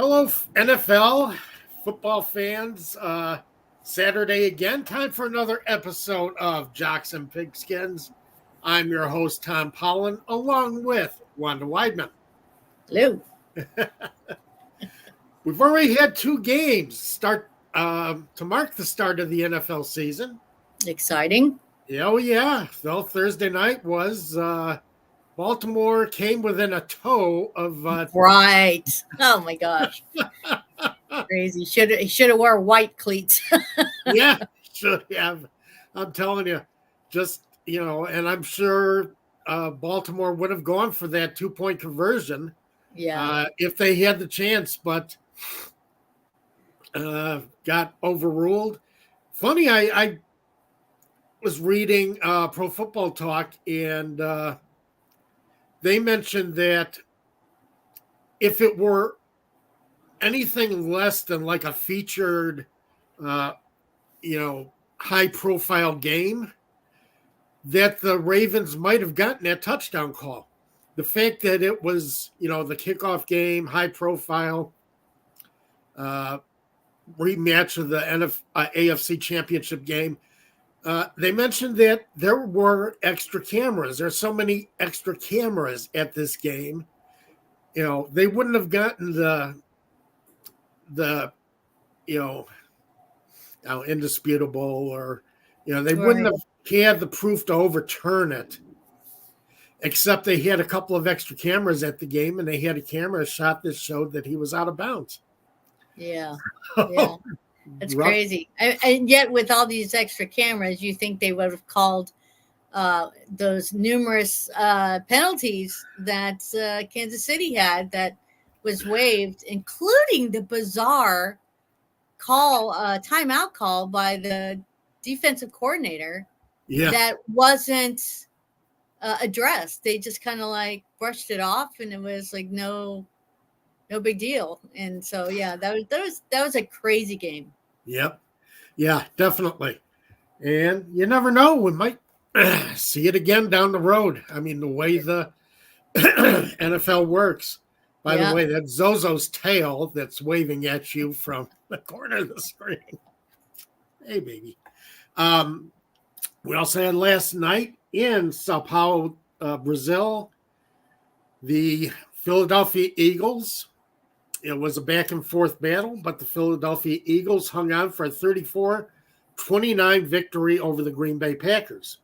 Hello, NFL football fans. Saturday again. Time for another episode of Jocks and Pigskins. I'm your host, Tom Pollen, along with Wanda Weidman. Hello. We've already had two games start to mark the start of the NFL season. Exciting. Oh, yeah. So Thursday night was Baltimore came within a toe of Right. Oh my gosh. Crazy. Should have wore white cleats. Yeah, should have. I'm telling you, and I'm sure Baltimore would have gone for that 2-point conversion if they had the chance, but got overruled. Funny, I was reading Pro Football Talk, and they mentioned that if it were anything less than like a featured, high-profile game, that the Ravens might have gotten that touchdown call. The fact that it was, the kickoff game, high-profile rematch of the AFC Championship game, they mentioned that there were extra cameras. There's so many extra cameras at this game. They wouldn't have gotten the indisputable, or they wouldn't have had the proof to overturn it, except they had a couple of extra cameras at the game, and they had a camera shot that showed that he was out of bounds. Yeah That's crazy. And yet with all these extra cameras, you think they would have called those numerous penalties that Kansas City had that was waived, including the bizarre timeout call by the defensive coordinator that wasn't addressed. They just kind of like brushed it off, and it was like no big deal. And so that was a crazy game. Yep. Yeah, definitely. And you never know, we might see it again down the road. I mean, the way the NFL works. By the way, that's Zozo's tail that's waving at you from the corner of the screen. Hey, baby. We also had last night in Sao Paulo, Brazil, the Philadelphia Eagles. It was a back-and-forth battle, but the Philadelphia Eagles hung on for a 34-29 victory over the Green Bay Packers.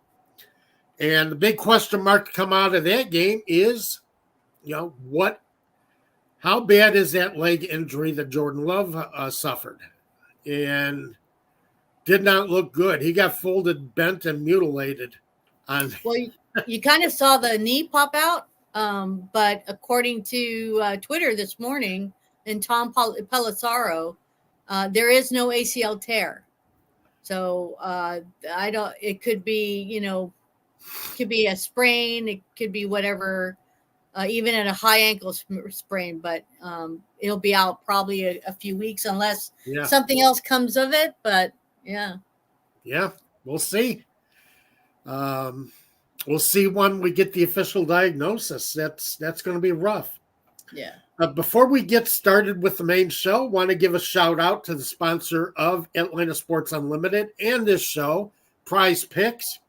And the big question mark to come out of that game is, how bad is that leg injury that Jordan Love suffered? And did not look good. He got folded, bent, and mutilated. Well, you kind of saw the knee pop out, but according to Twitter this morning, and Tom Pelissaro, there is no ACL tear. So it could be, could be a sprain. It could be whatever, even at a high ankle sprain, but it'll be out probably a few weeks unless something else comes of it. But yeah, we'll see. We'll see when we get the official diagnosis. That's going to be rough. Yeah. Before we get started with the main show, want to give a shout out to the sponsor of Atlanta Sports Unlimited and this show, Prize Picks.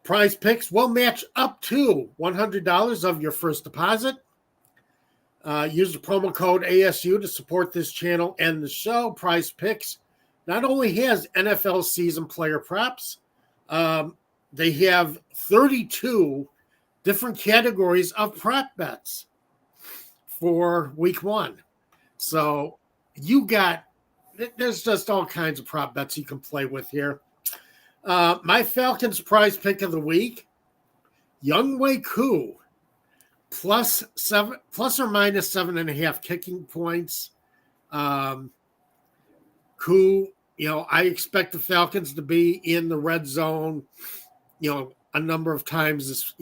Prize Picks will match up to $100 of your first deposit. Use the promo code ASU to support this channel and the show. Prize Picks not only has NFL season player props, they have 32 different categories of prop bets for week one. So there's just all kinds of prop bets you can play with here. My Falcons prize pick of the week, Younghoe Koo, plus or minus 7.5 kicking points. Koo, I expect the Falcons to be in the red zone, a number of times,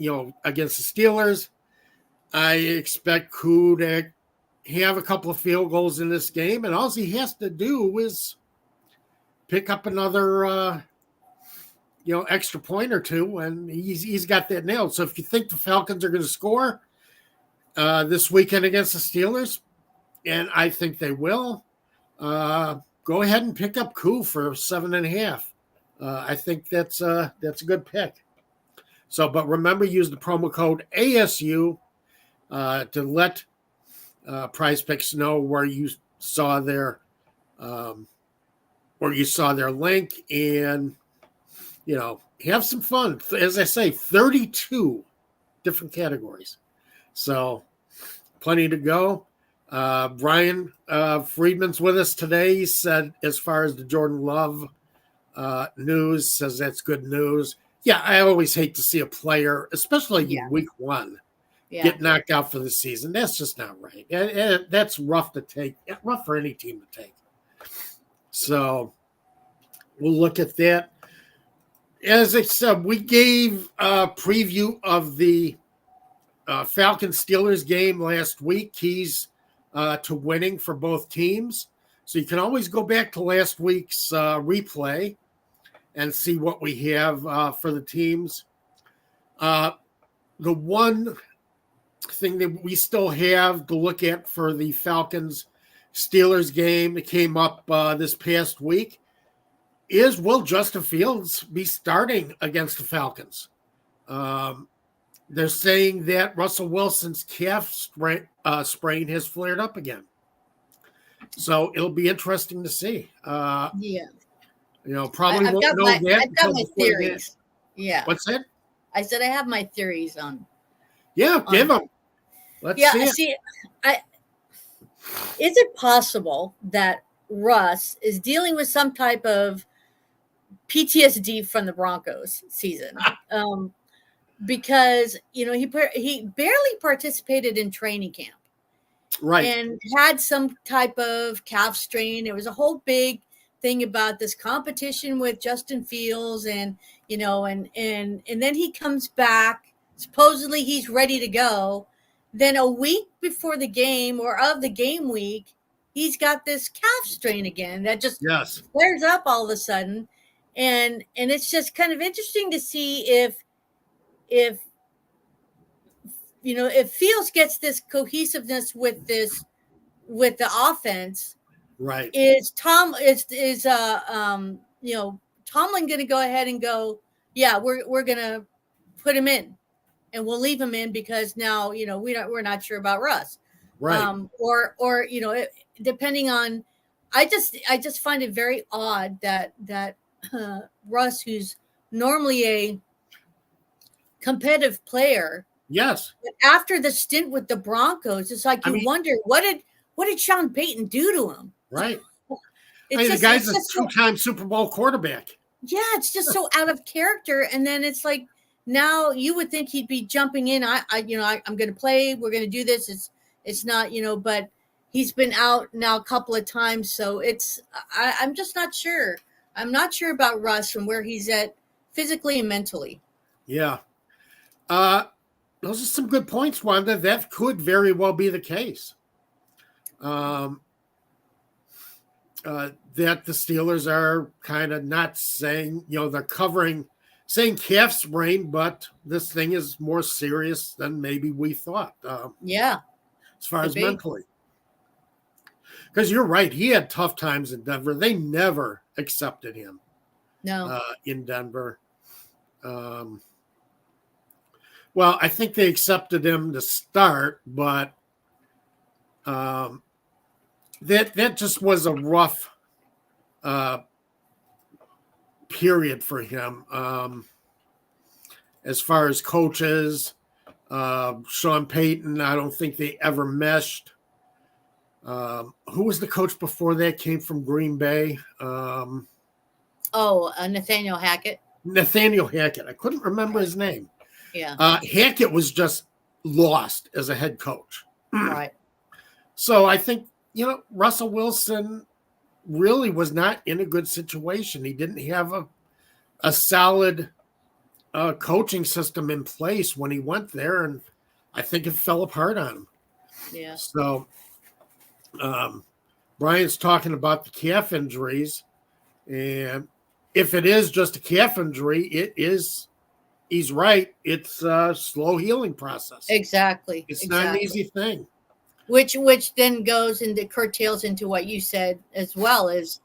against the Steelers. I expect Koo to have a couple of field goals in this game, and all he has to do is pick up another, extra point or two, and he's got that nailed. So if you think the Falcons are going to score this weekend against the Steelers, and I think they will. Go ahead and pick up Koo for 7.5. I think that's a good pick. So, but remember, use the promo code ASU to let Prize Picks know where you saw their link, and have some fun. As I say, 32 different categories, so plenty to go. Brian Friedman's with us today. He said, as far as the Jordan Love news, says that's good news. Yeah, I always hate to see a player, especially in week one, get knocked out for the season. That's just not right. And that's rough to take. Rough for any team to take. So we'll look at that. As I said, we gave a preview of the Falcons-Steelers game last week. Keys to winning for both teams. So you can always go back to last week's replay and see what we have for the teams. The one thing that we still have to look at for the Falcons-Steelers game that came up this past week is, will Justin Fields be starting against the Falcons? They're saying that Russell Wilson's calf sprain has flared up again. So it'll be interesting to see. Probably won't know that. I've got my theories. Yeah. What's that? I said I have my theories on. Yeah, give them. Let's see. Is it possible that Russ is dealing with some type of PTSD from the Broncos season? Because he barely participated in training camp, right, and had some type of calf strain. There was a whole big thing about this competition with Justin Fields, and and then he comes back. Supposedly he's ready to go. Then a week before the game, or of the game week, he's got this calf strain again that just flares up all of a sudden, and it's just kind of interesting to see if Fields gets this cohesiveness with the offense, right? Is Tomlin going to go ahead and go, yeah, we're going to put him in, and we'll leave him in because now we're not sure about Russ, right? Or depending on, I just find it very odd that Russ, who's normally a competitive player, yes, but after the stint with the Broncos, it's like wonder what did Sean Payton do to him? Right. The guy's a two-time Super Bowl quarterback. Yeah, it's just so out of character. And then it's like, now you would think he'd be jumping in. I'm going to play. We're going to do this. It's not, but he's been out now a couple of times. So I'm just not sure. I'm not sure about Russ and where he's at physically and mentally. Yeah. Those are some good points, Wanda. That could very well be the case. That the Steelers are kind of not saying, they're saying calf sprain, but this thing is more serious than maybe we thought. As far as mentally. Because you're right. He had tough times in Denver. They never accepted him. No. In Denver. Well, I think they accepted him to start, but that just was a rough period for him. As far as coaches, Sean Payton, I don't think they ever meshed. Who was the coach before that? Came from Green Bay. Nathaniel Hackett. Nathaniel Hackett. I couldn't remember his name. Yeah. Hackett was just lost as a head coach. Right. So I think, Russell Wilson really was not in a good situation. He didn't have a solid coaching system in place when he went there, and I think it fell apart on him. Yeah. So Brian's talking about the calf injuries, and if it is just a calf injury, he's right. It's a slow healing process. Exactly. It's not an easy thing. which then goes into curtails into what you said as well, is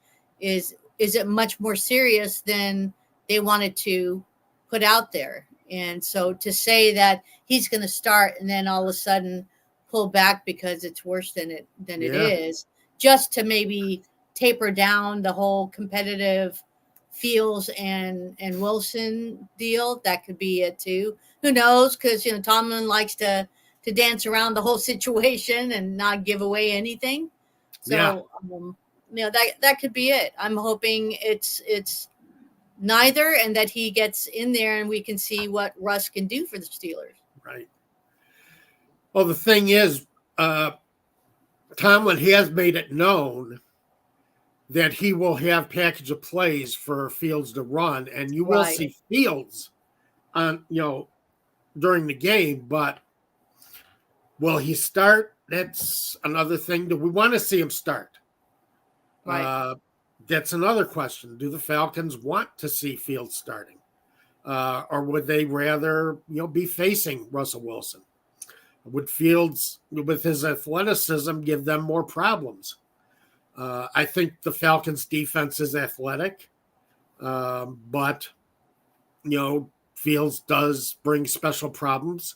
it much more serious than they wanted to put out there? And so to say that he's going to start and then all of a sudden pull back because it's worse than it Yeah. is, just to maybe taper down the whole competitive Fields and Wilson deal, that could be it too. Who knows? Because Tomlin likes to dance around the whole situation and not give away anything. Yeah. So that could be it. I'm hoping it's neither, and that he gets in there and we can see what Russ can do for the Steelers. Right. Well, the thing is, Tomlin has made it known that he will have package of plays for Fields to run, and you will Right. see Fields on, during the game, but will he start? That's another thing. Do we want to see him start? Right. That's another question. Do the Falcons want to see Fields starting? Or would they rather, be facing Russell Wilson? Would Fields, with his athleticism, give them more problems? I think the Falcons' defense is athletic, but, Fields does bring special problems.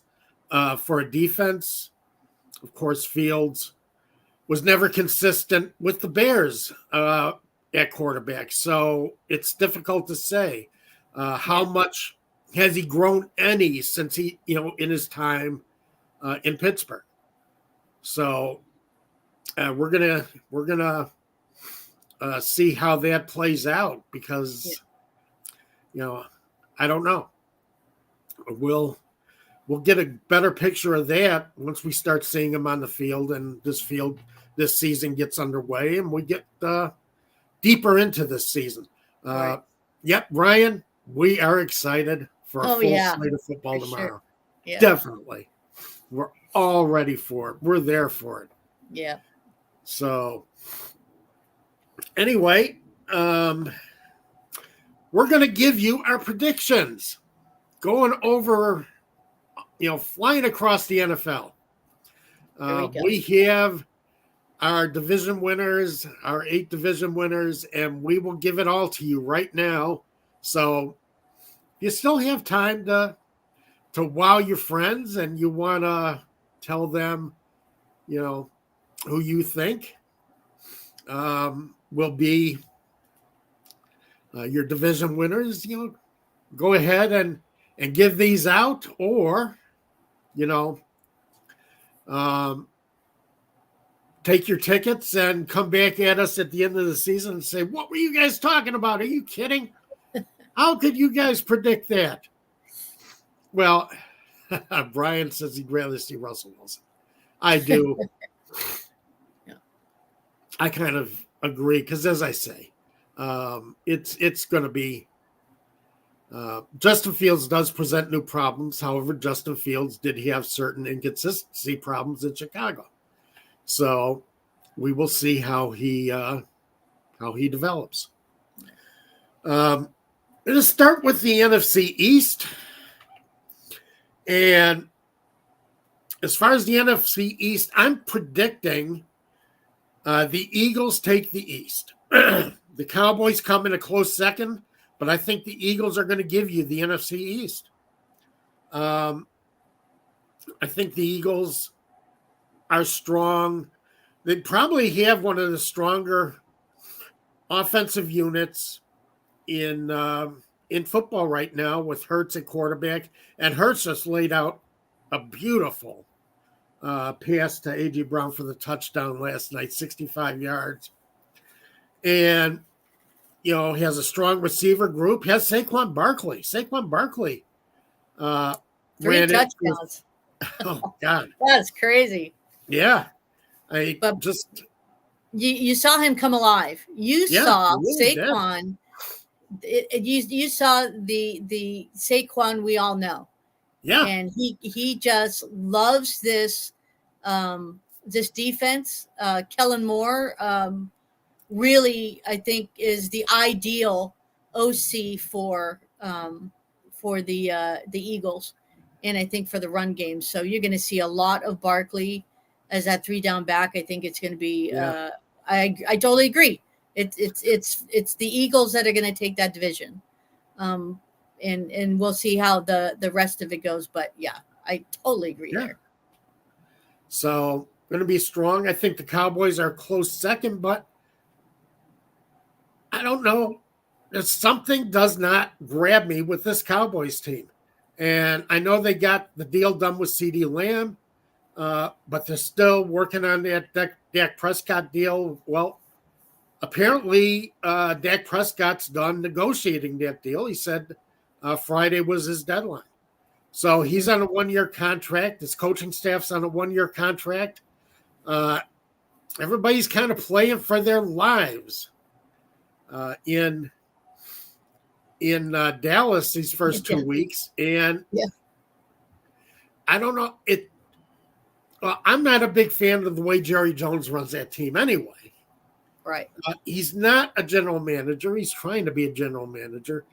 For a defense, of course, Fields was never consistent with the Bears at quarterback. So it's difficult to say how much has he grown any since he, in his time in Pittsburgh. So we're gonna see how that plays out because I don't know. We'll get a better picture of that once we start seeing him on the field and this season gets underway and we get deeper into this season. Right. Yep, Ryan, we are excited for a full slate of football for tomorrow. sure. Yeah. Definitely. We're all ready for it. We're there for it. Yeah. So anyway, we're going to give you our predictions going over, flying across the NFL. We have our division winners, our 8 division winners, and we will give it all to you right now. So you still have time to wow your friends and you want to tell them, who you think will be your division winners, go ahead and give these out, or, take your tickets and come back at us at the end of the season and say, what were you guys talking about? Are you kidding? How could you guys predict that? Well, Brian says he'd rather see Russell Wilson. I do. Yeah. I kind of agree because, as I say, it's going to be Justin Fields does present new problems. However, Justin Fields did have certain inconsistency problems in Chicago. So we will see how he develops. I'm going to start with the NFC East. And as far as the NFC East, I'm predicting the Eagles take the East. The Cowboys come in a close second, but I think the Eagles are going to give you the NFC East. I think the Eagles are strong. They probably have one of the stronger offensive units in football right now with Hurts at quarterback. And Hurts just laid out a beautiful pass to A.J. Brown for the touchdown last night, 65 yards. And, has a strong receiver group. Has Saquon Barkley. Saquon Barkley. 3 touchdowns. Oh, God. That's crazy. Yeah. You saw him come alive. You saw really Saquon. You saw the Saquon we all know. Yeah. And he just loves this this defense. Kellen Moore really, I think, is the ideal OC for the Eagles, and I think for the run game. So you're going to see a lot of Barkley as that 3 down back. I think it's going to be. Yeah. I totally agree. It's the Eagles that are going to take that division, and we'll see how the rest of it goes. But yeah, I totally agree there. So going to be strong. I think the Cowboys are a close second, but I don't know. There's something does not grab me with this Cowboys team. And I know they got the deal done with CeeDee Lamb, but they're still working on that Dak Prescott deal. Well, apparently Dak Prescott's done negotiating that deal. He said Friday was his deadline. So he's on a 1-year contract. His coaching staff's on a 1-year contract. Everybody's kind of playing for their lives in Dallas these first 2 weeks. And I don't know. I'm not a big fan of the way Jerry Jones runs that team anyway. Right. He's not a general manager. He's trying to be a general manager.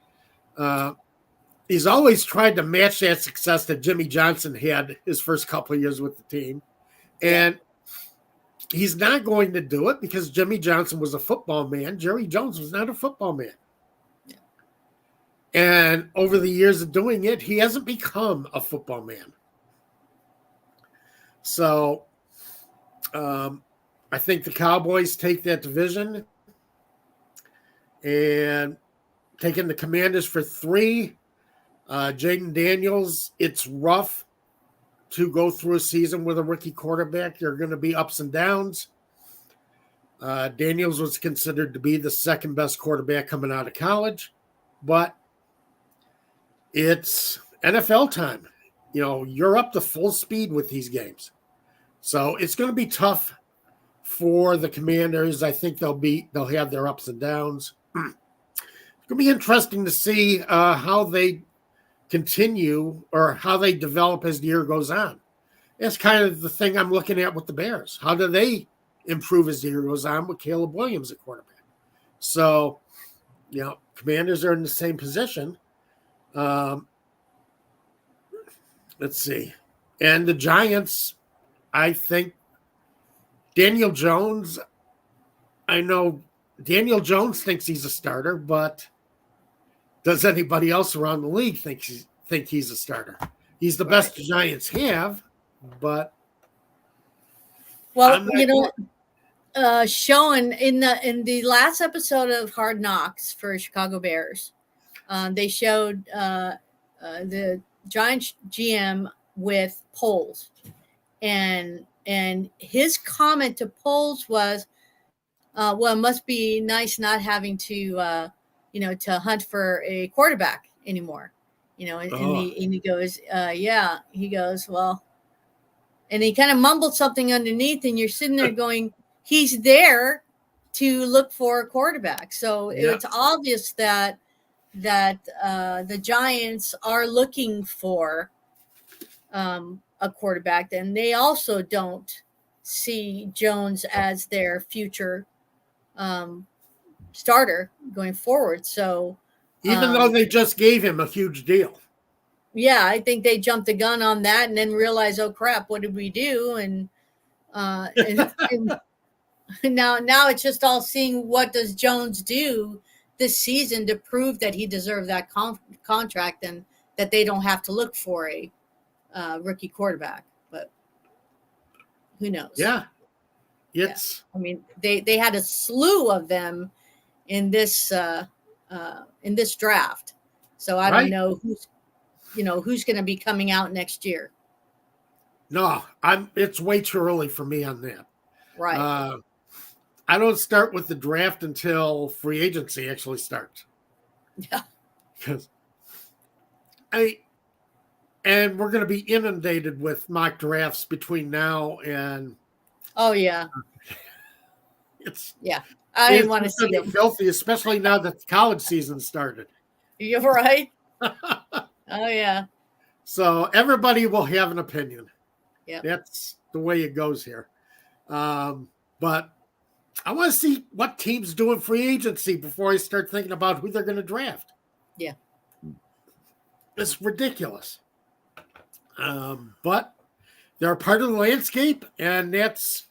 He's always tried to match that success that Jimmy Johnson had his first couple of years with the team. And he's not going to do it because Jimmy Johnson was a football man. Jerry Jones was not a football man. Yeah. And over the years of doing it, he hasn't become a football man. So I think the Cowboys take that division, and taking the Commanders for 3. Jaden Daniels, it's rough to go through a season with a rookie quarterback. There are going to be ups and downs. Daniels was considered to be the second best quarterback coming out of college, but it's NFL time. You know, you're up to full speed with these games. So it's going to be tough for the Commanders. I think they'll have their ups and downs. It's going to be interesting to see how they continue or how they develop as the year goes on. That's kind of the thing I'm looking at with the Bears. How do they improve as the year goes on with Caleb Williams at quarterback? So, you know, Commanders are in the same position. Let's see. And the Giants, I think Daniel Jones, I know Daniel Jones thinks he's a starter, but does anybody else around the league think he's a starter? He's the best the Giants have, but showing in the last episode of Hard Knocks for Chicago Bears, they showed the Giants GM with Poles, and his comment to Poles was, "Well, it must be nice not having to." To hunt for a quarterback anymore, and he goes, he goes, well, and he kind of mumbled something underneath, and you're sitting there going, he's there to look for a quarterback. So it's obvious that the Giants are looking for a quarterback, and they also don't see Jones as their future starter going forward. So even though they just gave him a huge deal. Yeah, I think they jumped the gun on that and then realized, oh crap, what did we do? And now it's just all seeing what does Jones do this season to prove that he deserved that contract and that they don't have to look for a rookie quarterback. But who knows? Yeah. I mean, they had a slew of them in this draft, so I don't know who's going to be coming out next year. No, it's way too early for me on that. Right. I don't start with the draft until free agency actually starts. Yeah. Because and we're going to be inundated with mock drafts between now and. Oh yeah. Yeah. I didn't want to see them. Filthy, especially now that the college season started. You're right. Oh, yeah. So everybody will have an opinion. Yeah. That's the way it goes here. But I want to see what teams do in free agency before I start thinking about who they're going to draft. Yeah. It's ridiculous. But they're part of the landscape, and that's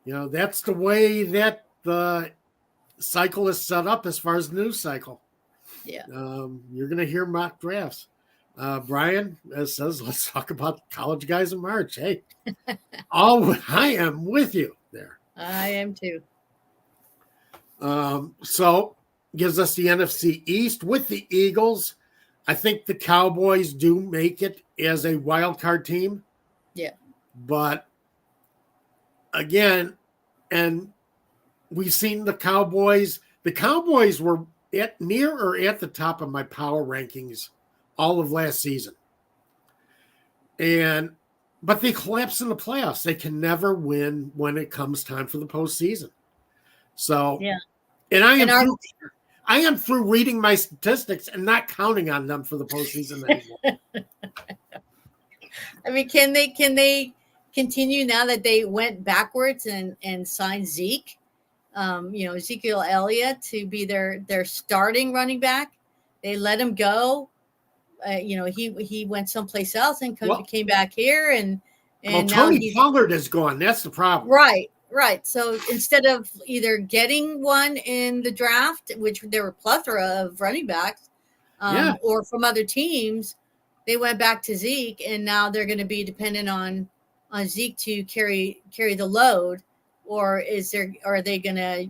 that's the way that the cycle is set up as far as the news cycle. Yeah. You're going to hear mock drafts. Brian says, let's talk about college guys in March. Hey, I am with you there. I am too. So gives us the NFC East with the Eagles. I think the Cowboys do make it as a wild card team. Yeah. But again, and we've seen the Cowboys. The Cowboys were at near or at the top of my power rankings all of last season. But they collapse in the playoffs. They can never win when it comes time for the postseason. So, yeah. And I am through reading my statistics and not counting on them for the postseason anymore. I mean, can they continue now that they went backwards and signed Zeke? Ezekiel Elliott to be their starting running back. They let him go. He went someplace else and came back here, and now Tony Pollard is gone. That's the problem. Right. So instead of either getting one in the draft, which there were a plethora of running backs, or from other teams, they went back to Zeke, and now they're going to be dependent on Zeke to carry the load, or are they going to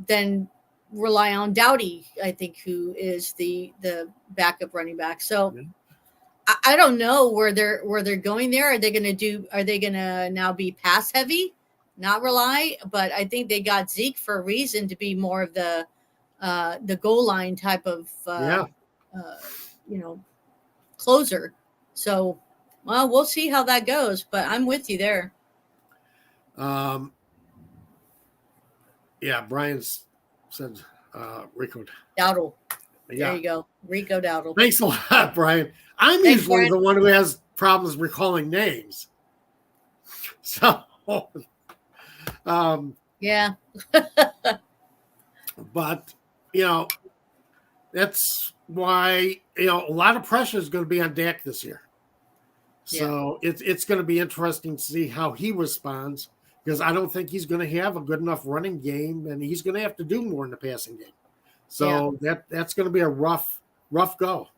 then rely on Doughty, I think, who is the backup running back. So I don't know where they're going there. Are they going to now be pass heavy, not rely? But I think they got Zeke for a reason, to be more of the goal line type of closer. So we'll see how that goes, but I'm with you there. Brian's said Rico Dowdle. There you go. Rico Dowdle. Thanks a lot, Brian. I'm usually the one who has problems recalling names. So, yeah. But, that's why, a lot of pressure is going to be on Dak this year. So it's going to be interesting to see how he responds, because I don't think he's going to have a good enough running game, and he's going to have to do more in the passing game. So that's going to be a rough go.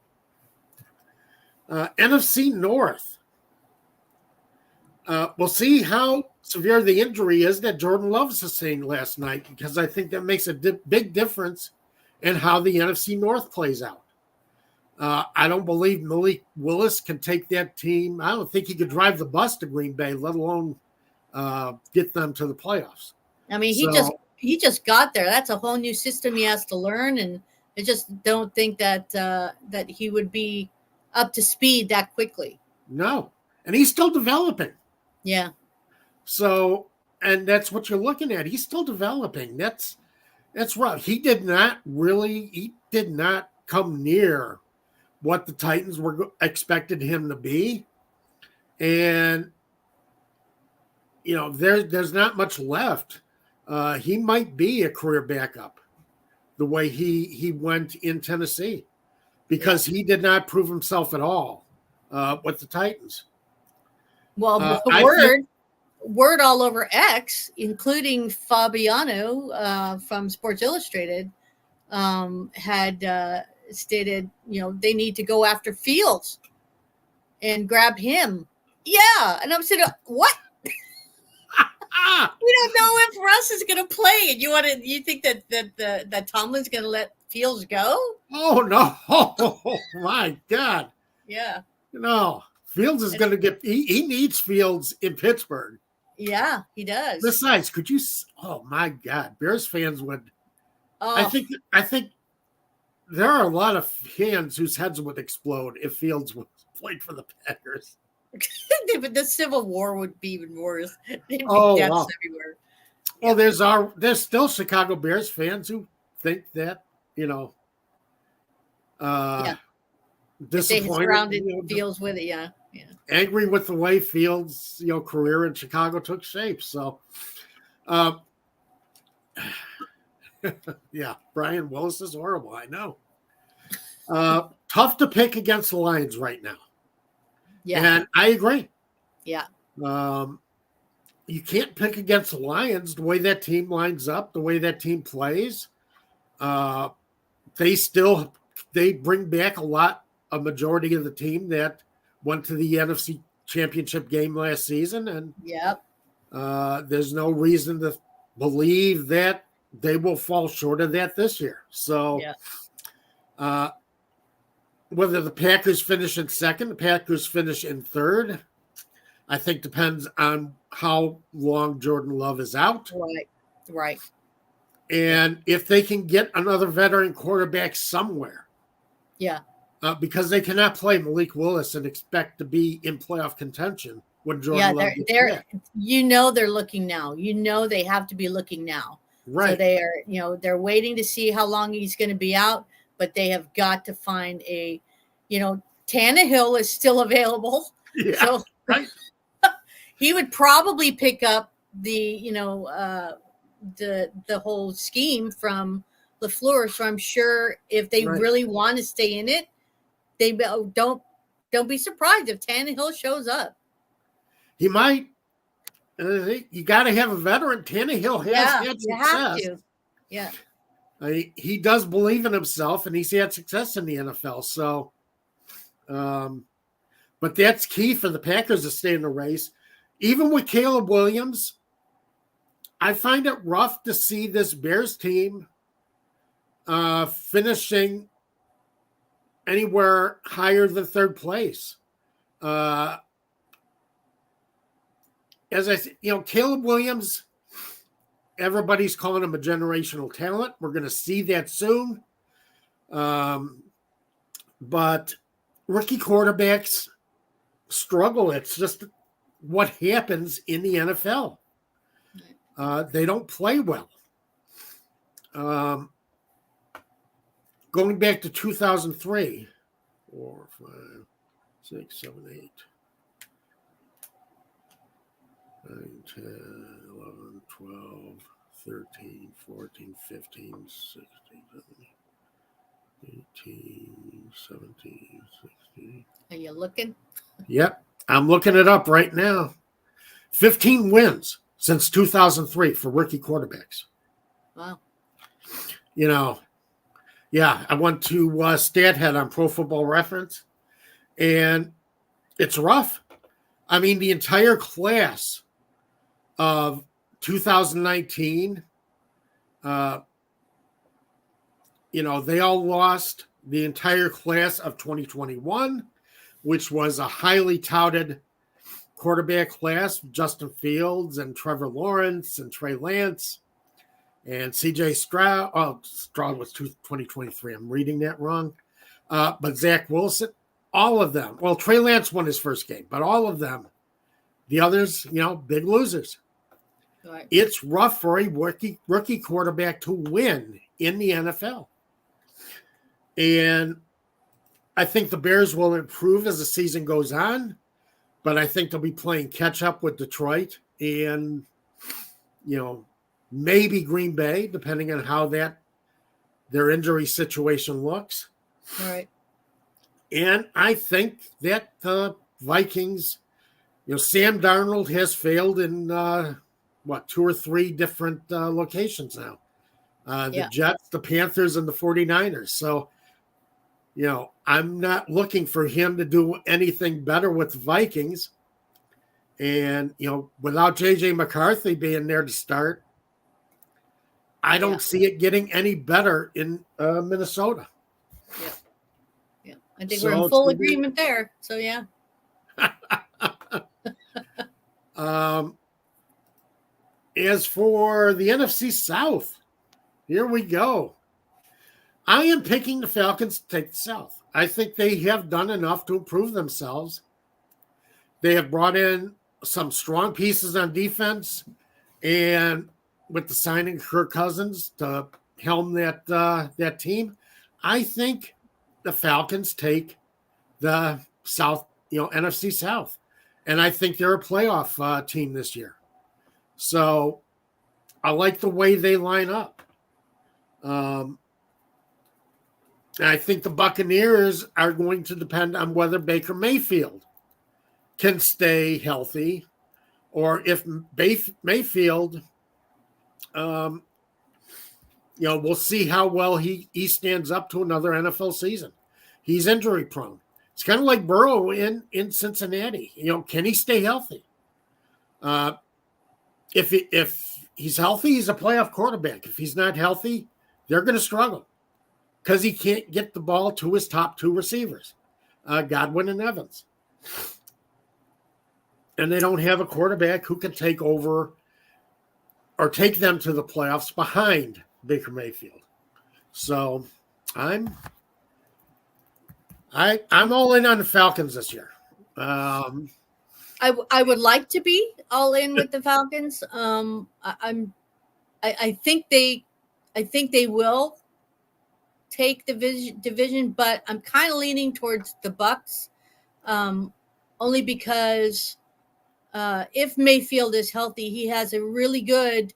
NFC North. We'll see how severe the injury is that Jordan Love sustained last night, because I think that makes a big difference in how the NFC North plays out. I don't believe Malik Willis can take that team. I don't think he could drive the bus to Green Bay, let alone get them to the playoffs. I mean, he just got there. That's a whole new system he has to learn, and I just don't think that that he would be up to speed that quickly. No, and he's still developing. Yeah. So, and that's what you're looking at. He's still developing. That's rough. He did not come near what the Titans were expected him to be, and there's not much left. He might be a career backup the way he went in Tennessee, because he did not prove himself at all with the Titans. Well, word all over X, including Fabiano from Sports Illustrated, had stated, they need to go after Fields and grab him. Yeah. And I'm saying, what? We don't know if Russ is going to play, and you think that Tomlin's going to let Fields go? Oh no! Oh, my God! Yeah. No, Fields is going to get. He needs Fields in Pittsburgh. Yeah, he does. Besides, could you? Oh my God! Bears fans would. Oh. I think there are a lot of fans whose heads would explode if Fields played for the Packers. But the Civil War would be even worse. There'd be deaths everywhere. Well, there's still Chicago Bears fans who think that, disappointed. They surrounded Fields with it, yeah. Angry with the way Fields' career in Chicago took shape. So, Brian Willis is horrible. I know. Tough to pick against the Lions right now. Yeah. And I agree. Yeah. You can't pick against the Lions the way that team lines up, the way that team plays. Uh, they bring back a majority of the team that went to the NFC Championship game last season, and Yep. there's no reason to believe that they will fall short of that this year. So, Yeah. Whether the Packers finish in second, the Packers finish in third, I think depends on how long Jordan Love is out. Right. Right. And if they can get another veteran quarterback somewhere. Yeah. Because they cannot play Malik Willis and expect to be in playoff contention when Jordan Love gets back. They're looking now. They have to be looking now. Right. So they are, they're waiting to see how long he's going to be out, but they have got to find Tannehill is still available. Yeah, so right. He would probably pick up the whole scheme from LaFleur. So I'm sure if they really want to stay in it, they don't be surprised if Tannehill shows up. He might. You got to have a veteran. Tannehill has had success. You have to. Yeah. He does believe in himself, and he's had success in the NFL. So, but that's key for the Packers to stay in the race. Even with Caleb Williams, I find it rough to see this Bears team finishing anywhere higher than third place. As I said, Caleb Williams, everybody's calling him a generational talent. We're going to see that soon. But rookie quarterbacks struggle. It's just what happens in the NFL. They don't play well. Going back to 2003, 4, 5, 6, 7, 8, 9, 10, 11, 12, 13, 14, 15, 16, 17, 18, 17, 16. Are you looking? Yep. I'm looking it up right now. 15 wins since 2003 for rookie quarterbacks. Wow. Yeah, I went to StatHead on Pro Football Reference, and it's rough. I mean, the entire class of 2019, they all lost. The entire class of 2021, which was a highly touted quarterback class, Justin Fields and Trevor Lawrence and Trey Lance and CJ Stroud. Oh, Stroud was 2023. I'm reading that wrong. But Zach Wilson, all of them. Well, Trey Lance won his first game, but all of them, the others, big losers. Right. It's rough for a rookie quarterback to win in the NFL. And I think the Bears will improve as the season goes on, but I think they'll be playing catch up with Detroit and, maybe Green Bay, depending on how their injury situation looks. All right. And I think that the Vikings, Sam Darnold has failed in 2 or 3 different locations now. The Jets, the Panthers, and the 49ers. So, I'm not looking for him to do anything better with the Vikings. And, without J.J. McCarthy being there to start, I don't see it getting any better in Minnesota. Yeah. I think we're in full agreement there. So, yeah. As for the NFC South, here we go. I am picking the Falcons to take the South. I think they have done enough to improve themselves. They have brought in some strong pieces on defense, and with the signing of Kirk Cousins to helm that team, I think the Falcons take the South, NFC South, and I think they're a playoff team this year. So I like the way they line up. I think the Buccaneers are going to depend on whether Baker Mayfield can stay healthy, or if Mayfield, we'll see how well he stands up to another NFL season. He's injury prone. It's kind of like Burrow in Cincinnati. Can he stay healthy? If he's healthy, he's a playoff quarterback. If he's not healthy, they're going to struggle because he can't get the ball to his top two receivers, Godwin and Evans. And they don't have a quarterback who can take over or take them to the playoffs behind Baker Mayfield. So I'm all in on the Falcons this year. I would like to be all in with the Falcons. I think they will take the division, but I'm kind of leaning towards the Bucs, only because if Mayfield is healthy, he has a really good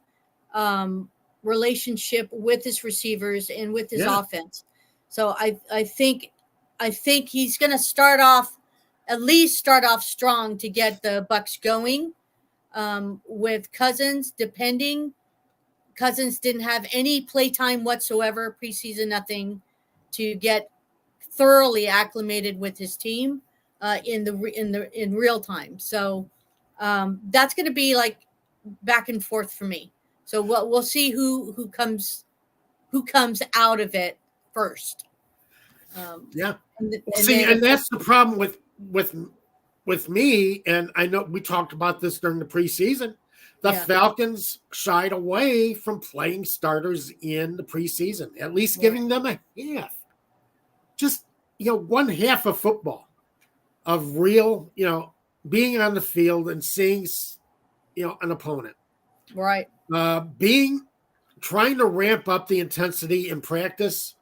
relationship with his receivers and with his offense. So I think he's going to at least start off strong to get the Bucs going. With Cousins, Cousins didn't have any playtime whatsoever, preseason, nothing, to get thoroughly acclimated with his team in real time. So that's going to be like back and forth for me. So we'll see who comes out of it first. And that's the problem with me. And I know we talked about this during the preseason. The Falcons shied away from playing starters in the preseason, at least giving them a half. Just, one half of football of real, being on the field and seeing, an opponent. Right. Trying to ramp up the intensity in practice.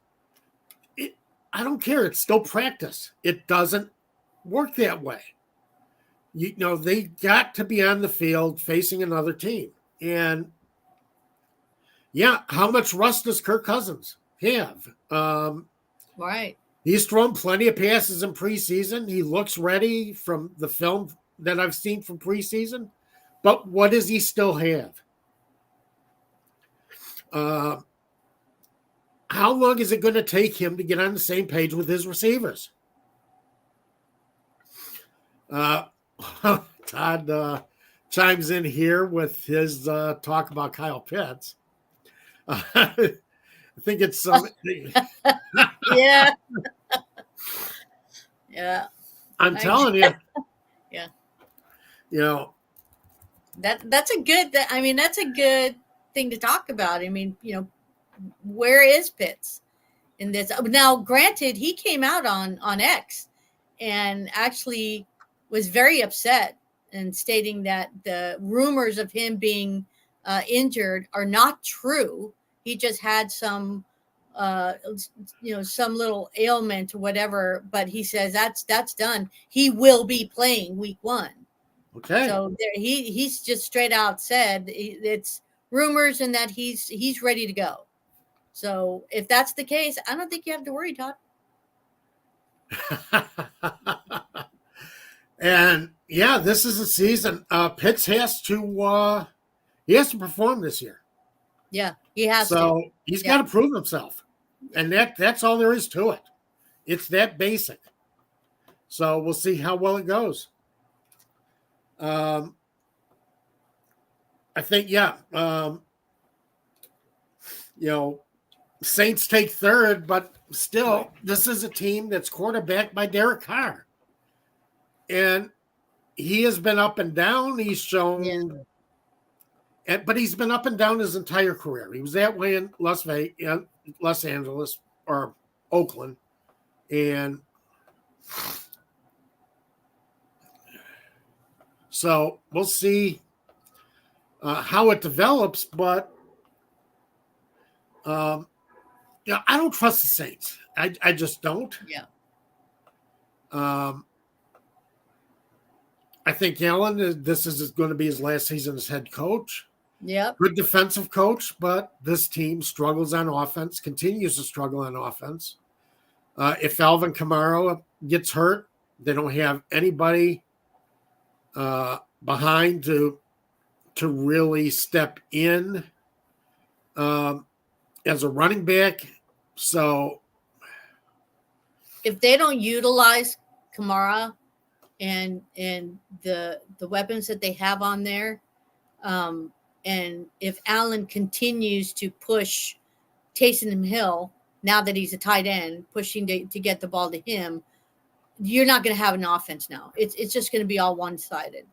I don't care. It's still practice. It doesn't work that way. They got to be on the field facing another team. And how much rust does Kirk Cousins have? Right. He's thrown plenty of passes in preseason. He looks ready from the film that I've seen from preseason. But what does he still have? How long is it going to take him to get on the same page with his receivers? Todd chimes in here with his talk about Kyle Pitts. I think it's some. Yeah. Yeah. I'm telling you. Yeah. That's a good. That's a good thing to talk about. Where is Pitts in this? Now, granted, he came out on X and actually was very upset and stating that the rumors of him being injured are not true. He just had some little ailment or whatever, but he says that's done. He will be playing week 1. Okay. So he's just straight out said it's rumors and that he's ready to go. So if that's the case, I don't think you have to worry, Todd. And this is a season. Pitts has to perform this year. Yeah, he has to. So he's got to prove himself. And that's all there is to it. It's that basic. So we'll see how well it goes. I think, Saints take third, but still, this is a team that's quarterbacked by Derek Carr. And he has been up and down. He's shown, but he's been up and down his entire career. He was that way in Los Angeles or Oakland. And so we'll see how it develops, but I don't trust the Saints. I just don't. Yeah. I think Allen, this is going to be his last season as head coach. Yeah. Good defensive coach, but this team struggles on offense, continues to struggle on offense. If Alvin Kamara gets hurt, they don't have anybody behind to really step in as a running back. So if they don't utilize Kamara and the weapons that they have on there, and if Allen continues to push Taysom Hill, now that he's a tight end, pushing to get the ball to him, you're not going to have an offense now. It's just going to be all one-sided.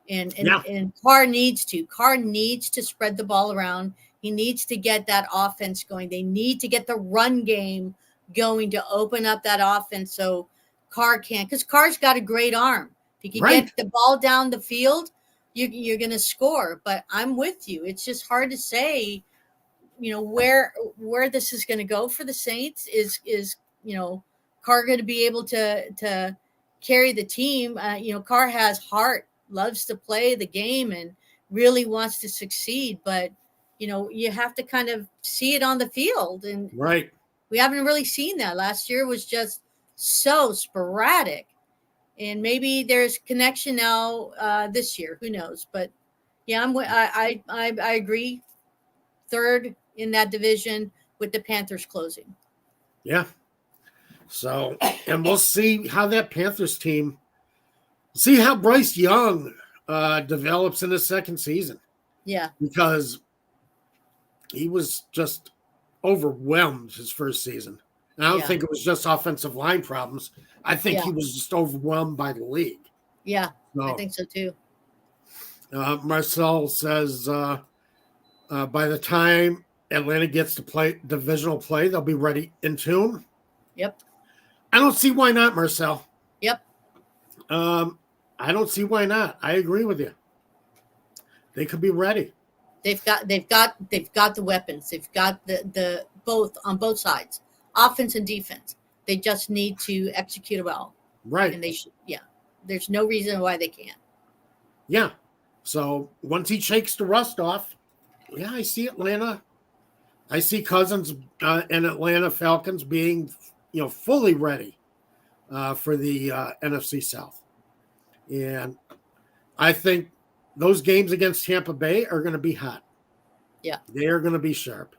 And Carr needs to spread the ball around. He needs to get that offense going. They need to get the run game going to open up that offense so Carr can, because Carr's got a great arm. If he can get the ball down the field, you're going to score. But I'm with you. It's just hard to say, where this is going to go for the Saints. Is Carr going to be able to carry the team? Carr has heart, loves to play the game, and really wants to succeed. But you have to kind of see it on the field, and we haven't really seen that. Last year was just so sporadic, and maybe there's connection now this year. Who knows? But yeah, I agree. Third in that division with the Panthers closing. Yeah. So, and we'll see how that Panthers team, see how Bryce Young develops in his second season. Yeah. Because he was just overwhelmed his first season. And I don't think it was just offensive line problems. I think he was just overwhelmed by the league. Yeah, I think so too. Marcel says by the time Atlanta gets to play divisional play, they'll be ready in tune. Yep. I don't see why not, Marcel. Yep. I don't see why not. I agree with you. They could be ready. They've got the weapons. They've got the both on both sides, offense and defense. They just need to execute well. Right. And they should. Yeah. There's no reason why they can't. Yeah. So once he shakes the rust off, I see Atlanta. I see Cousins and Atlanta Falcons being, fully ready for the NFC South. And I think those games against Tampa Bay are going to be hot. Yeah. They are going to be sharp.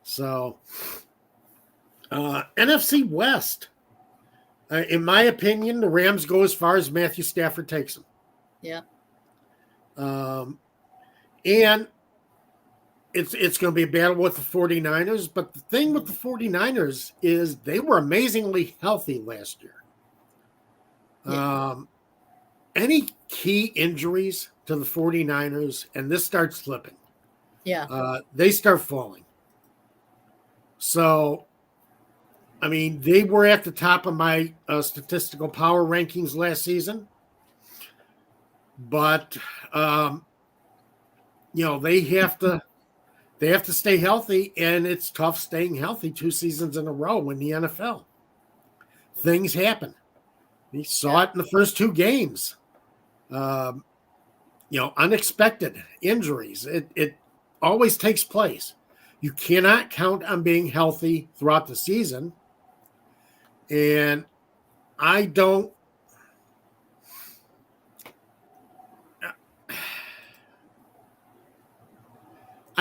So NFC West, in my opinion, the Rams go as far as Matthew Stafford takes them. Yeah. And it's going to be a battle with the 49ers. But the thing with the 49ers is they were amazingly healthy last year. Yeah. Any key injuries to the 49ers, and this starts slipping. Yeah. They start falling. So, I mean, they were at the top of my statistical power rankings last season. But, they have to stay healthy, and it's tough staying healthy 2 seasons in a row in the NFL. Things happen. We saw it in the first 2 games. Unexpected injuries. It always takes place. You cannot count on being healthy throughout the season. And I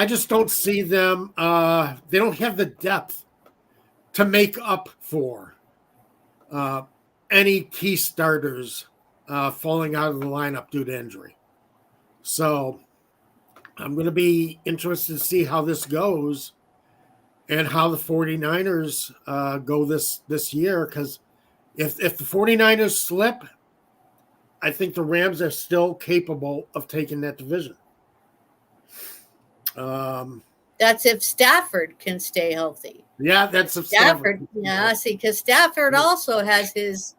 just don't see them. They don't have the depth to make up for any key starters falling out of the lineup due to injury. So I'm going to be interested to see how this goes and how the 49ers go this year. Because if the 49ers slip, I think the Rams are still capable of taking that division. That's if Stafford can stay healthy. Yeah, that's if Stafford. Yeah, see, because Stafford also has his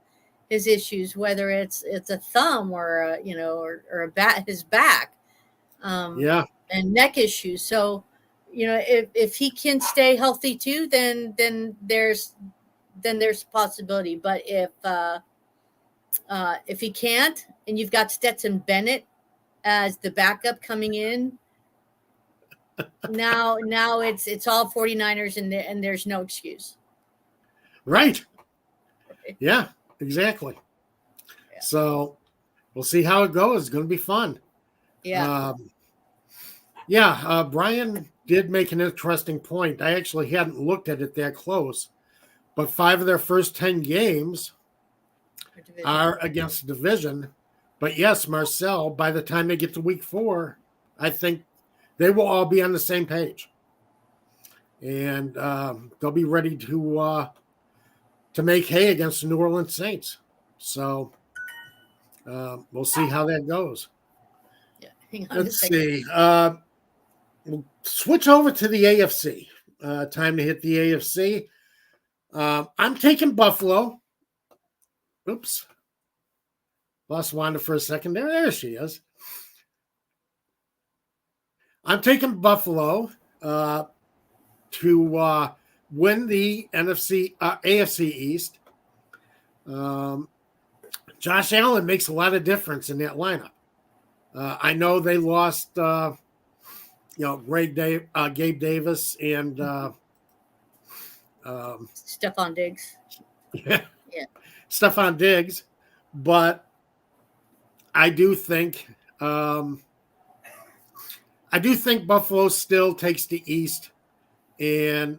issues, whether it's a thumb or his back, and neck issues. So, if he can stay healthy too, then there's a possibility. But if he can't, and you've got Stetson Bennett as the backup coming in. Now it's all 49ers and there's no excuse. Right. Yeah, exactly. Yeah. So we'll see how it goes. It's going to be fun. Yeah. Brian did make an interesting point. I actually hadn't looked at it that close, but 5 of their first 10 games are against the division. But yes, Marcel, by the time they get to week 4, I think they will all be on the same page. And they'll be ready to make hay against the New Orleans Saints. So we'll see how that goes. Yeah. Hang on Let's see. We'll switch over to the AFC. Time to hit the AFC. I'm taking Buffalo. Oops. Lost Wanda for a second there. There she is. I'm taking Buffalo to win the AFC East. Josh Allen makes a lot of difference in that lineup. I know they lost, Gabe Davis and Stephon Diggs. Yeah. Stephon Diggs, but I do think Buffalo still takes the East, and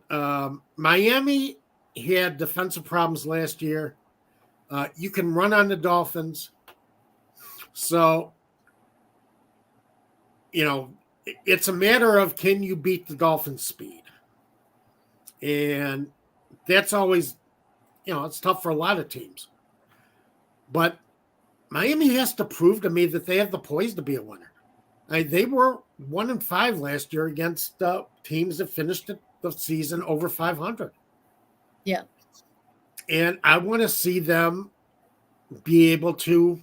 Miami had defensive problems last year. You can run on the Dolphins, so it's a matter of can you beat the Dolphins' speed, and that's always it's tough for a lot of teams, but Miami has to prove to me that they have the poise to be a winner. They were 1-5 last year against teams that finished the season over 500. Yeah. And I want to see them be able to,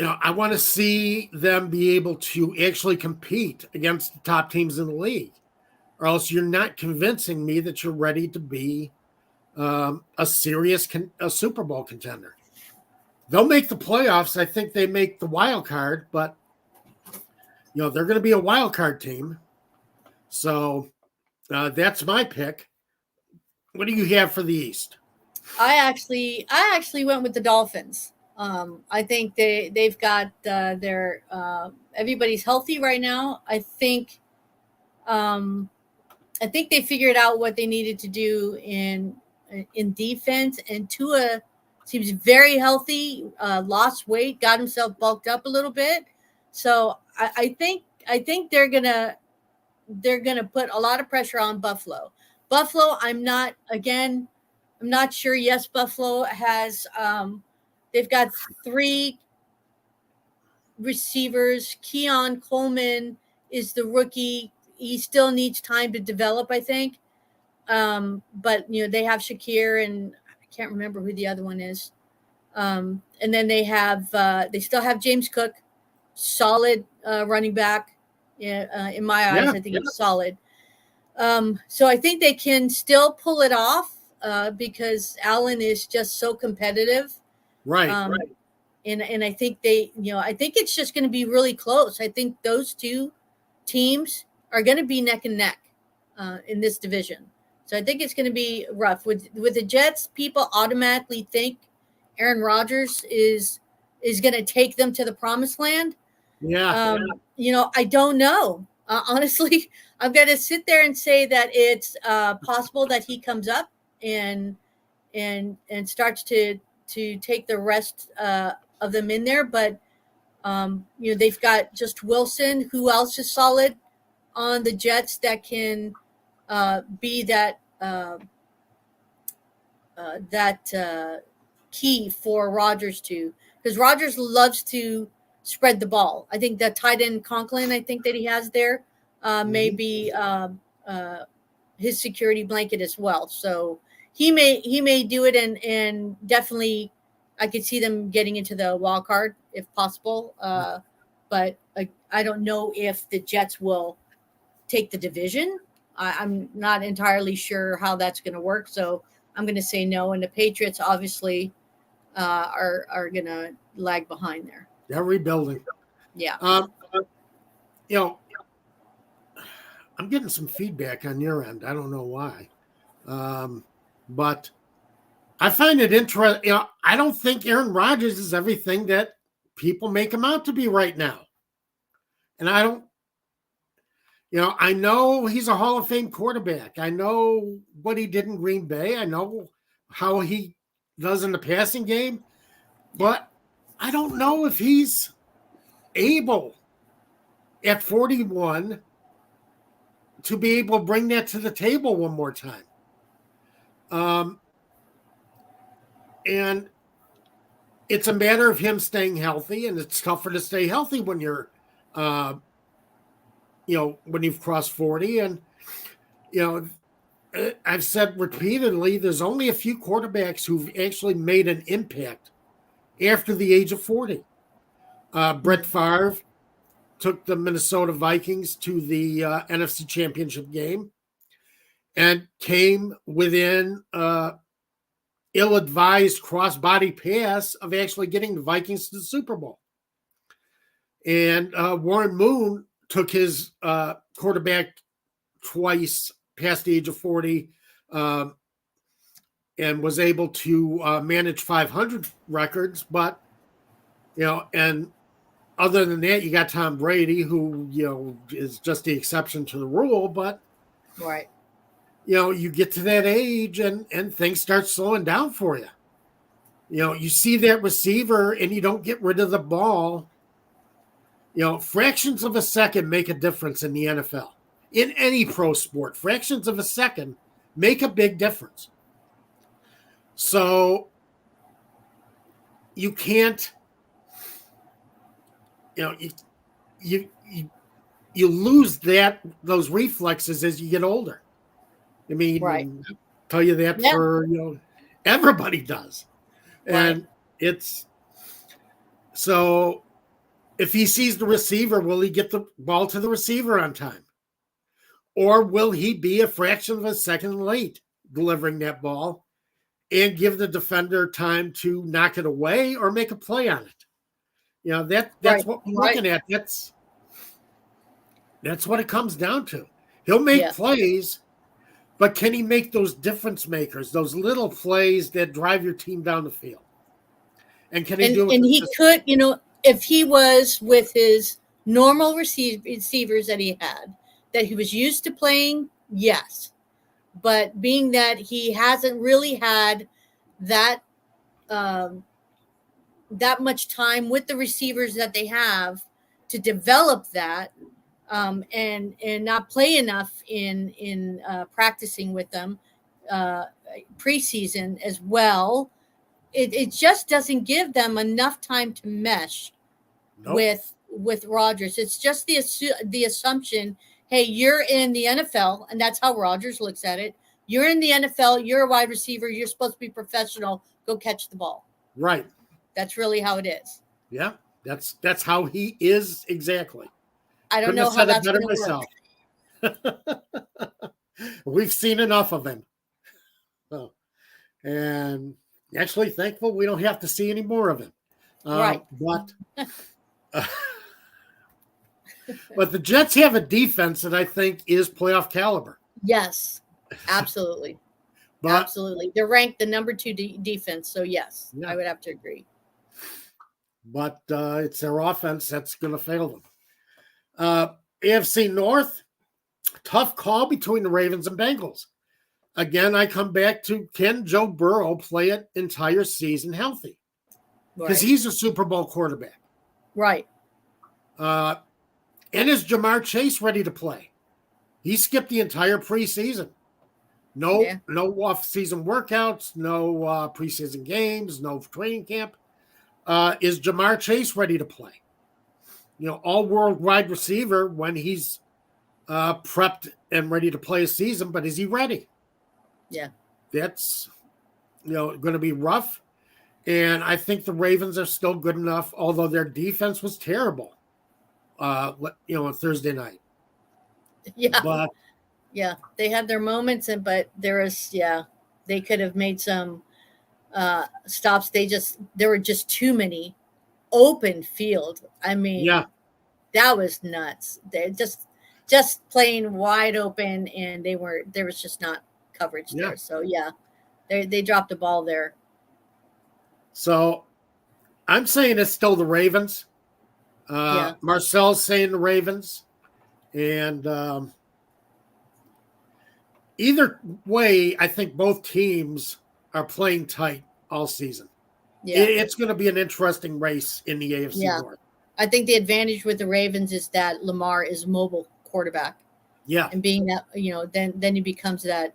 I want to see them be able to actually compete against the top teams in the league, or else you're not convincing me that you're ready to be a serious Super Bowl contender. They'll make the playoffs. I think they make the wild card, but they're going to be a wild card team. So that's my pick. What do you have for the East? I actually went with the Dolphins. I think they've got their everybody's healthy right now. I think they figured out what they needed to do in defense, and Tua seems very healthy. Lost weight, got himself bulked up a little bit. So I think they're gonna put a lot of pressure on Buffalo. Buffalo, I'm not sure. Yes, Buffalo has they've got 3 receivers. Keon Coleman is the rookie. He still needs time to develop, I think. But they have Shakir, and I can't remember who the other one is. And then they still have James Cook, solid running back. In my eyes, I think he's solid. So I think they can still pull it off because Allen is just so competitive. Right. And I think I think it's just going to be really close. I think those 2 teams are going to be neck and neck in this division. So I think it's going to be rough. With the Jets, people automatically think Aaron Rodgers is going to take them to the promised land. Yeah. I don't know. Honestly, I've got to sit there and say that it's possible that he comes up and starts to take the rest of them in there. But they've got just Wilson. Who else is solid on the Jets that can be that key for Rodgers because Rodgers loves to spread the ball. I think that tight end Conklin, I think that he has there, may be his security blanket as well. So he may do it, and definitely I could see them getting into the wild card if possible. But I don't know if the Jets will take the division. I'm not entirely sure how that's going to work. So I'm going to say no. And the Patriots obviously are going to lag behind there. They're rebuilding. Yeah. I'm getting some feedback on your end. I don't know why. But I find it interesting. You know, I don't think Aaron Rodgers is everything that people make him out to be right now. And I don't, you know, I know he's a Hall of Fame quarterback. I know what he did in Green Bay. I know how he does in the passing game, but I don't know if he's able at 41 to be able to bring that to the table one more time. And it's a matter of him staying healthy, and it's tougher to stay healthy when you're, when you've crossed 40. And, I've said repeatedly, there's only a few quarterbacks who've actually made an impact after the age of 40. Brett Favre took the Minnesota Vikings to the NFC Championship game and came within ill-advised cross-body pass of actually getting the Vikings to the Super Bowl. And Warren Moon took his quarterback twice past the age of 40 and was able to manage 500 records. But, and other than that, you got Tom Brady, who, is just the exception to the rule. But, right. You get to that age and things start slowing down for you. You see that receiver and you don't get rid of the ball. Fractions of a second make a difference in the NFL. In any pro sport, fractions of a second make a big difference. So you can't, you lose those reflexes as you get older. I mean, right. I'll tell you that for, everybody does. And it's so if he sees the receiver, will he get the ball to the receiver on time? Or will he be a fraction of a second late delivering that ball and give the defender time to knock it away or make a play on it? That's what we're looking at. That's what it comes down to. He'll make plays, but can he make those difference makers, those little plays that drive your team down the field? And can he do it? And he could, if he was with his normal receivers that he had, that he was used to playing, yes. But being that he hasn't really had that that much time with the receivers that they have to develop that, and not play enough in practicing with them preseason as well, it just doesn't give them enough time to mesh with Rodgers. It's just the assumption, hey, you're in the NFL, and that's how Rodgers looks at it. You're in the NFL. You're a wide receiver. You're supposed to be professional. Go catch the ball. Right. That's really how it is. Yeah, that's how he is exactly. I don't know how that's going to work. We've seen enough of him. Oh. And actually thankful we don't have to see any more of him. Right. But the Jets have a defense that I think is playoff caliber. Yes, absolutely. Absolutely. They're ranked the number 2 defense. So, yes, I would have to agree. But it's their offense that's going to fail them. AFC North, tough call between the Ravens and Bengals. Again, I come back to, can Joe Burrow play an entire season healthy? Because he's a Super Bowl quarterback. Right. And is Jamar Chase ready to play? He skipped the entire preseason. No off-season workouts, no preseason games, no training camp. Is Jamar Chase ready to play? All-world wide receiver when he's prepped and ready to play a season, but is he ready? Yeah. That's, going to be rough. And I think the Ravens are still good enough, although their defense was terrible, on Thursday night. Yeah. But they had their moments, but they could have made some stops. There were just too many open field. I mean, that was nuts. They just playing wide open, and there was just not coverage there. So They dropped the ball there. So I'm saying it's still the Ravens. Yeah. Marcel's saying the Ravens. And either way, I think both teams are playing tight all season. Yeah. It's going to be an interesting race in the AFC Yeah. North. I think the advantage with the Ravens is that Lamar is mobile quarterback. Yeah. And being that, then he becomes that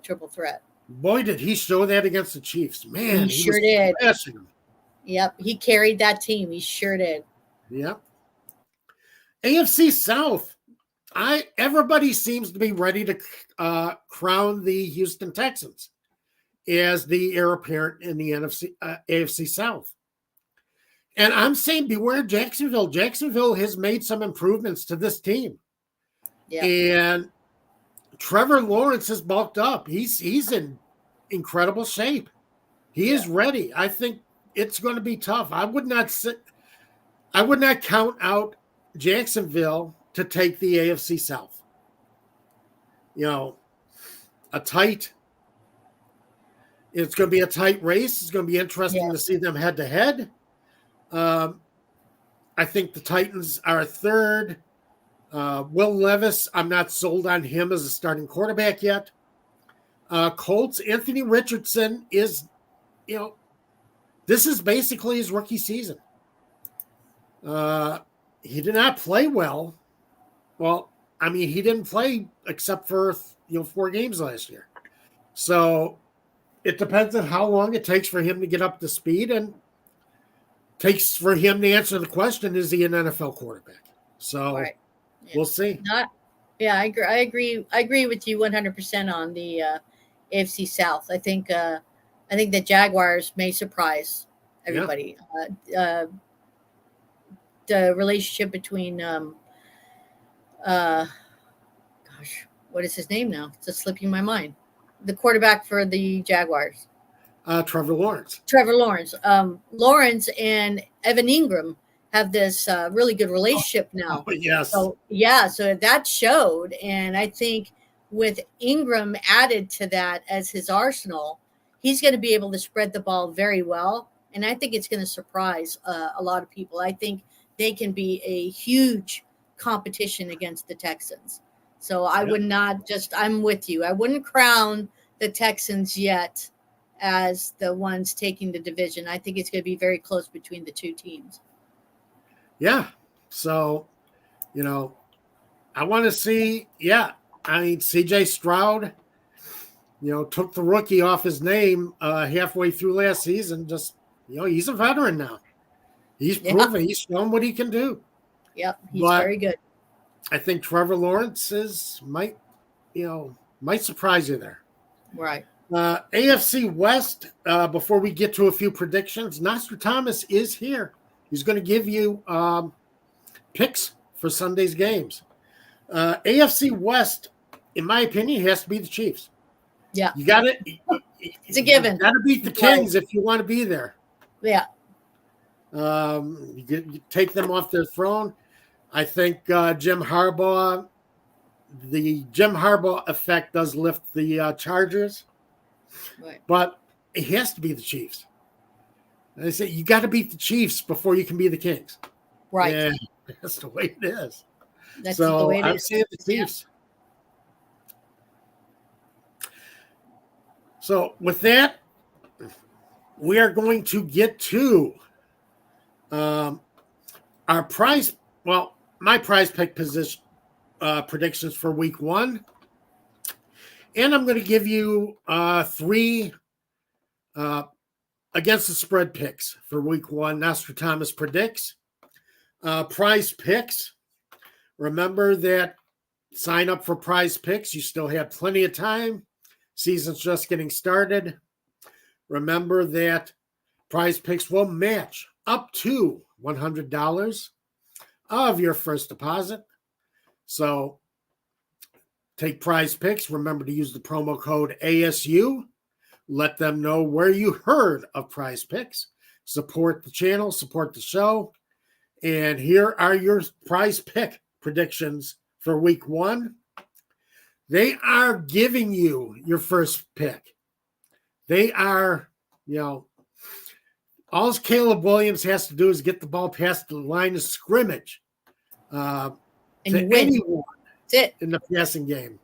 triple threat. Boy, did he show that against the Chiefs. Man, He sure did. Them. Yep. He carried that team. He sure did. Yep. AFC South. Everybody seems to be ready to crown the Houston Texans as the heir apparent in the AFC South. And I'm saying beware Jacksonville. Jacksonville has made some improvements to this team. Yeah. And Trevor Lawrence has bulked up. He's in incredible shape. He is ready. I think it's going to be tough. I would not count out Jacksonville to take the AFC South. It's going to be a tight race. It's going to be interesting to see them head to head. I think the Titans are third. Will Levis, I'm not sold on him as a starting quarterback yet. Colts, Anthony Richardson is, this is basically his rookie season. He did not play well. Well, I mean, he didn't play except for 4 games last year. So it depends on how long it takes for him to get up to speed, and takes for him to answer the question: is he an NFL quarterback? So we'll see. I agree. I agree with you 100% on the AFC South. I think the Jaguars may surprise everybody. Yeah. The relationship between what is his name now? It's just slipping my mind. The quarterback for the Jaguars. Trevor Lawrence. Lawrence and Evan Ingram have this really good relationship now. Oh, yes. So that showed. And I think with Ingram added to that as his arsenal, he's going to be able to spread the ball very well. And I think it's going to surprise a lot of people. I think they can be a huge competition against the Texans. So I would not I'm with you. I wouldn't crown the Texans yet as the ones taking the division. I think it's going to be very close between the two teams. Yeah. So, I want to see, CJ Stroud, took the rookie off his name halfway through last season. Just, he's a veteran now. He's proven, he's shown what he can do. Yep. He's very good. I think Trevor Lawrence might surprise you there. Right. AFC West, before we get to a few predictions, Nostradamus is here. He's going to give you picks for Sunday's games. AFC West, in my opinion, has to be the Chiefs. Yeah. You got it. It's a given. You got to beat the Kings if you want to be there. Yeah. You take them off their throne. I think Jim Harbaugh, the Jim Harbaugh effect does lift the Chargers. Right. But it has to be the Chiefs. And I say you got to beat the Chiefs before you can be the Kings. Right. And that's the way it is. That's the way it I'm is. saying the Chiefs. Yeah. So with that, we are going to get to our prize. Well, my prize pick position predictions for week 1. And I'm going to give you 3 against the spread picks for week 1. Nostradamus predicts. Prize picks. Remember that sign up for prize picks. You still have plenty of time. Season's just getting started. Remember that prize picks will match up to $100 of your first deposit. So take prize picks. Remember to use the promo code ASU. Let them know where you heard of prize picks. Support the channel, support the show. And here are your prize pick predictions for week 1. They are giving you your first pick. They are, all Caleb Williams has to do is get the ball past the line of scrimmage And to you win. anyone That's it. in the passing game.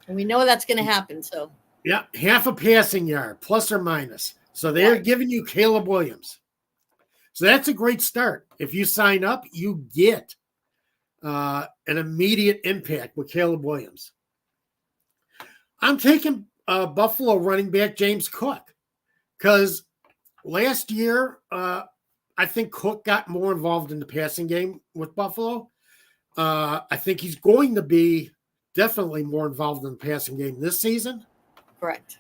And we know that's going to happen. So, Yeah, half a passing yard, plus or minus. So they're giving you Caleb Williams. So that's a great start. If you sign up, you get an immediate impact with Caleb Williams. I'm taking Buffalo running back James Cook because last year, I think Cook got more involved in the passing game with Buffalo. I think he's going to be definitely more involved in the passing game this season. correct.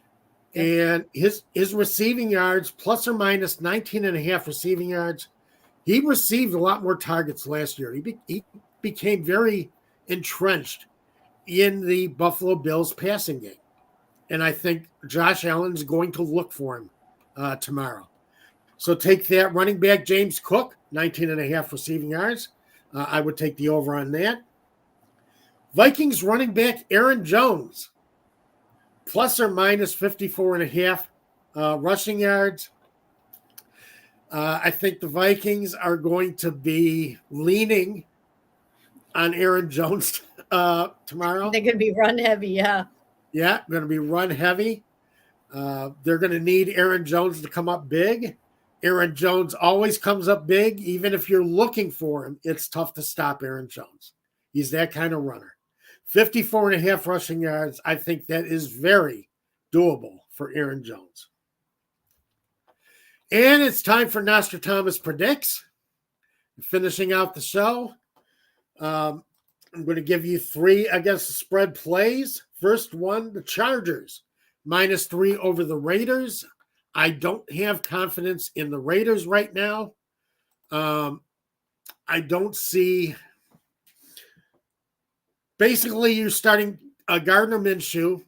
And his receiving yards, plus or minus 19 and a half receiving yards, he received a lot more targets last year. He became very entrenched in the Buffalo Bills passing game. And I think Josh Allen's going to look for him tomorrow. So take that running back, James Cook, 19 and a half receiving yards. I would take the over on that. Vikings running back Aaron Jones, plus or minus 54 and a half rushing yards. I think the Vikings are going to be leaning on Aaron Jones tomorrow. They're going to be run heavy, yeah. Yeah, going to be run heavy. They're going to need Aaron Jones to come up big. Aaron Jones always comes up big. Even if you're looking for him, it's tough to stop Aaron Jones. He's that kind of runner. 54 and a half rushing yards. I think that is very doable for Aaron Jones. And it's time for Nostradamus Predicts. Finishing out the show. I'm going to give you 3 against the spread plays. First one, the Chargers, -3 over the Raiders. I don't have confidence in the Raiders right now. I don't see. Basically, you're starting a Gardner Minshew,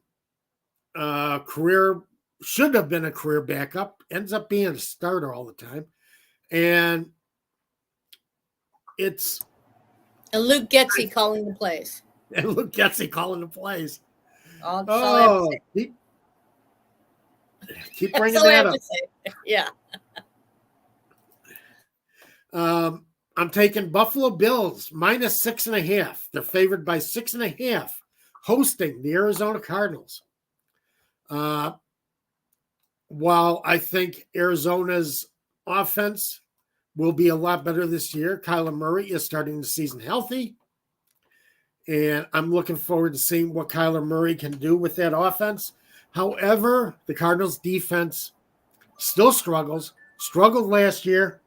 should have been a career backup, ends up being a starter all the time. And it's. And Luke Getsy calling the plays. And Luke Getsy calling the plays. That's all I have to say. Keep bringing That's all I that have up. to say. Yeah. I'm taking Buffalo Bills -6.5. They're favored by 6.5, hosting the Arizona Cardinals. While I think Arizona's offense will be a lot better this year, Kyler Murray is starting the season healthy. And I'm looking forward to seeing what Kyler Murray can do with that offense. However, the Cardinals defense still struggled last year,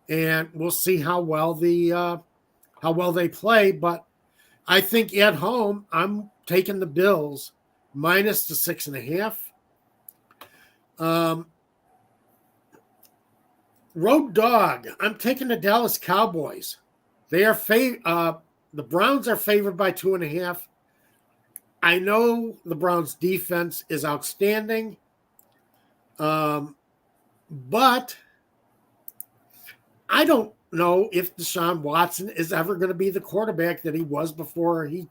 and we'll see how well they play. But I think at home, I'm taking the Bills minus the 6.5. Road dog, I'm taking the Dallas Cowboys. They are the Browns are favored by 2.5. I know the Browns defense is outstanding, but I don't know if Deshaun Watson is ever going to be the quarterback that he was before he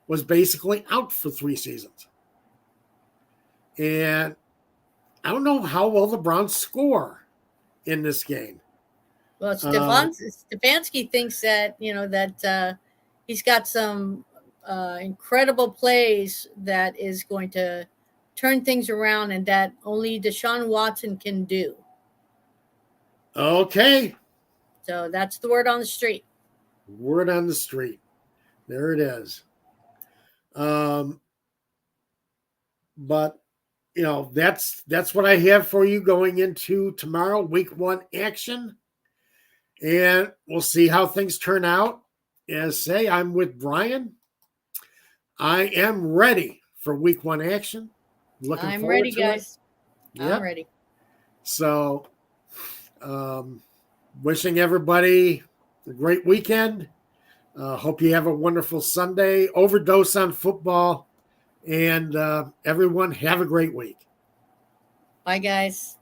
was basically out for 3 seasons. And I don't know how well the Browns score in this game. Well, Stefanski thinks that, that he's got some incredible plays that is going to turn things around and that only Deshaun Watson can do. Okay. So that's the word on the street. Word on the street. There it is. But that's what I have for you going into tomorrow, week 1 action. And we'll see how things turn out. As say, I'm with Brian. I am ready for week 1 action. I'm ready, guys. Yep. I'm ready. So, wishing everybody a great weekend. Hope you have a wonderful Sunday. Overdose on football. And everyone, have a great week. Bye, guys.